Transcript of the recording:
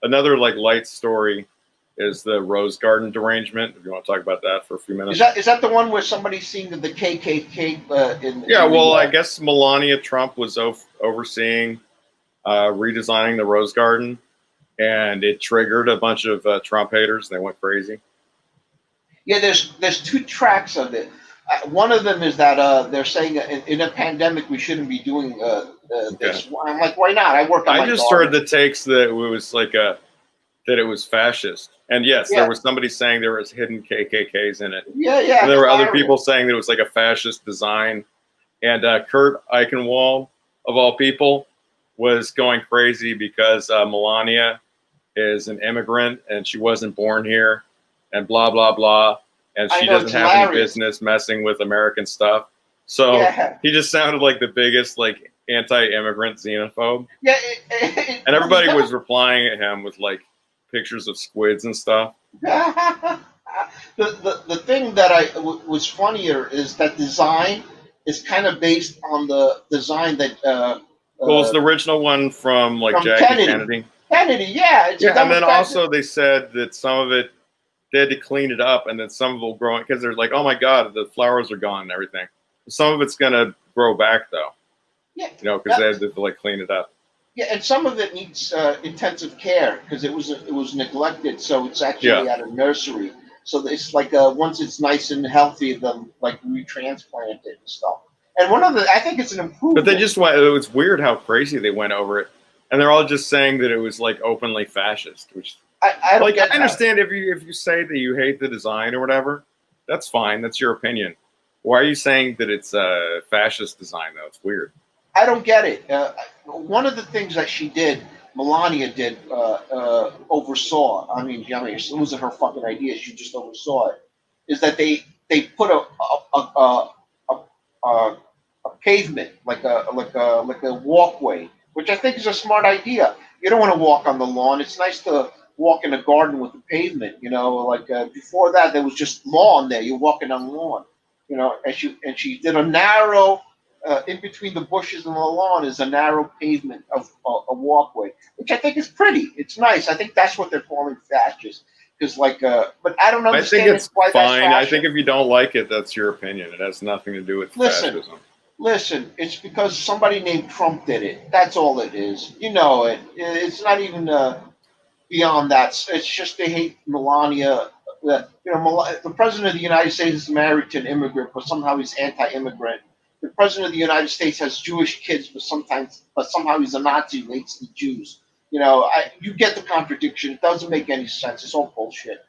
another like light story is the Rose Garden derangement. If you want to talk about that for a few minutes. Is that the one where somebody's seeing the KKK Yeah, well, I guess Melania Trump was overseeing redesigning the Rose Garden, and it triggered a bunch of Trump haters. They went crazy. Yeah, there's two tracks of it. One of them is that they're saying in a pandemic we shouldn't be doing this. Okay. I'm like, why not? I work on my I just heard the takes that it was like that it was fascist. And yes, there was somebody saying there was hidden KKKs in it. Yeah, yeah. And there were other people saying that it was like a fascist design. And Kurt Eichenwald, of all people, was going crazy because Melania is an immigrant and she wasn't born here and blah, blah, blah. And she doesn't have any business messing with American stuff. So he just sounded like the biggest like anti-immigrant xenophobe. Yeah. And everybody was replying at him with like pictures of squids and stuff. The thing that was funnier is that design is kind of based on the design that well, it's the original one from like Jackie Kennedy. Kennedy, yeah. And then also they said that some of it they had to clean it up, and then some of it will grow because they're like, oh my god, the flowers are gone and everything. Some of it's gonna grow back though. Yeah, you know, because they had to like clean it up. Yeah, and some of it needs intensive care because it was neglected. So it's actually at a nursery. So it's like once it's nice and healthy, then like retransplant it and stuff. And one of the, I think it's an improvement. But they just went. It was weird how crazy they went over it, and they're all just saying that it was like openly fascist, which. I don't get I understand if you say that you hate the design or whatever, that's fine. That's your opinion. Why are you saying that it's a fascist design though? It's weird. I don't get it. One of the things that she did, Melania did, oversaw. I mean, it wasn't her fucking idea. She just oversaw it. Is that they put a pavement like a walkway, which I think is a smart idea. You don't want to walk on the lawn. It's nice to walk in a garden with a pavement, you know, like before that there was just lawn there. You're walking on lawn, you know, and she did a narrow, in between the bushes and the lawn is a narrow pavement of a walkway, which I think is pretty. It's nice. I think that's what they're calling fascist. Because but I don't understand. I think it's fine. I think if you don't like it, that's your opinion. It has nothing to do with fascism. Listen, it's because somebody named Trump did it. That's all it is. You know it. It's not even beyond that. It's just they hate Melania. The president of the United States is married to an immigrant, but somehow he's anti-immigrant. The president of the United States has Jewish kids, but somehow he's a Nazi who hates the Jews. You know, you get the contradiction. It doesn't make any sense. It's all bullshit.